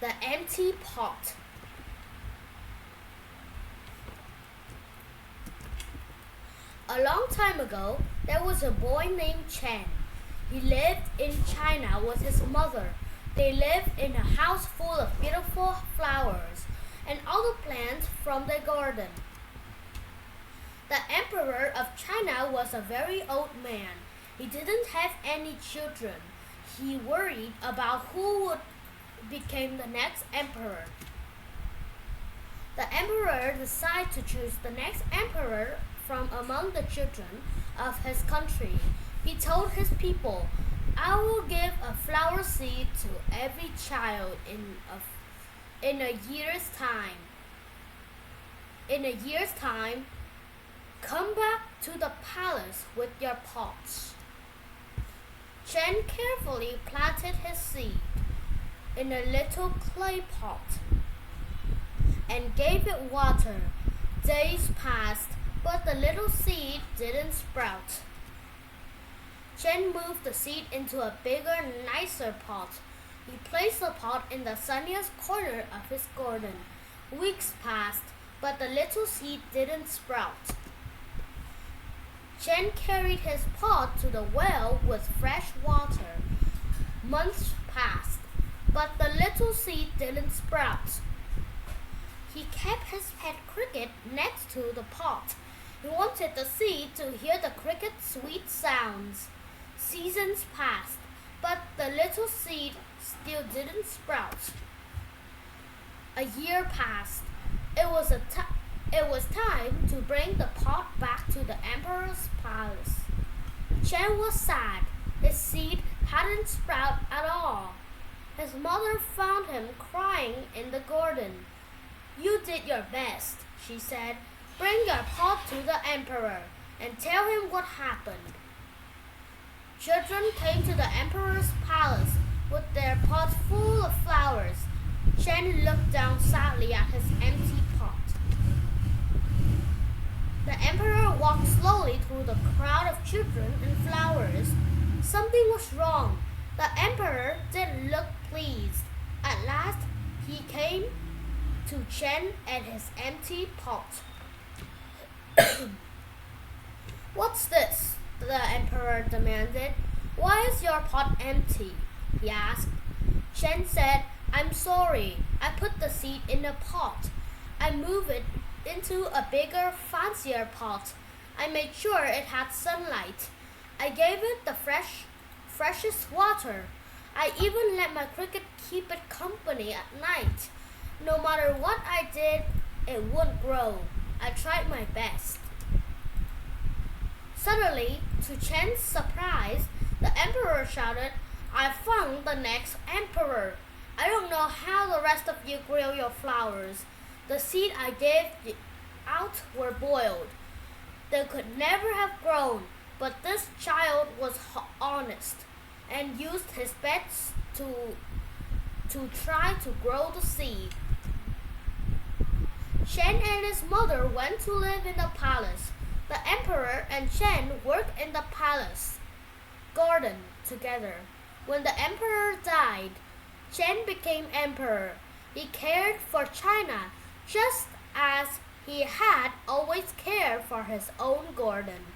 The empty pot. A long time ago, there was a boy named Chen. He lived in China with his mother. They lived in a house full of beautiful flowers and other plants from their garden. The emperor of China was a very old man. He didn't have any children. He worried about who would become the next emperor. The emperor decided to choose the next emperor from among the children of his country. He told his people, "I will give a flower seed to every child in a year's time. In a year's time, come back to the palace with your pots." Chen carefully planted his seed in a little clay pot and gave it water. Days passed, but the little seed didn't sprout. Chen moved the seed into a bigger, nicer pot. He placed the pot in the sunniest corner of his garden. Weeks passed, but the little seed didn't sprout. Chen carried his pot to the well with fresh water. Months passed, but the little seed didn't sprout. He kept his pet cricket next to the pot. He wanted the seed to hear the cricket's sweet sounds. Seasons passed, but the little seed still didn't sprout. A year passed. It was time to bring the pot back to the emperor's palace. Chen was sad. His seed hadn't sprouted at all. His mother found him crying in the garden. "You did your best," she said. "Bring your pot to the emperor and tell him what happened." Children came to the emperor's palace with their pots full of flowers. Chen looked down sadly at his empty pot. The emperor walked slowly through the crowd of children and flowers. Something was wrong. The emperor didn't look pleased. At last, he came to Chen and his empty pot. "What's this?" the emperor demanded. "Why is your pot empty?" he asked. Chen said, "I'm sorry. I put the seed in a pot. I moved it into a bigger, fancier pot. I made sure it had sunlight. I gave it the freshest water. I even let my cricket keep it company at night. No matter what I did, it wouldn't grow. I tried my best." Suddenly, to Chen's surprise, the emperor shouted, "I found the next emperor. I don't know how the rest of you grow your flowers. The seed I gave out were boiled. They could never have grown, but this child was honest and used his best to try to grow the seed." Chen and his mother went to live in the palace. The emperor and Chen worked in the palace garden together. When the emperor died, Chen became emperor. He cared for China just as he had always cared for his own garden.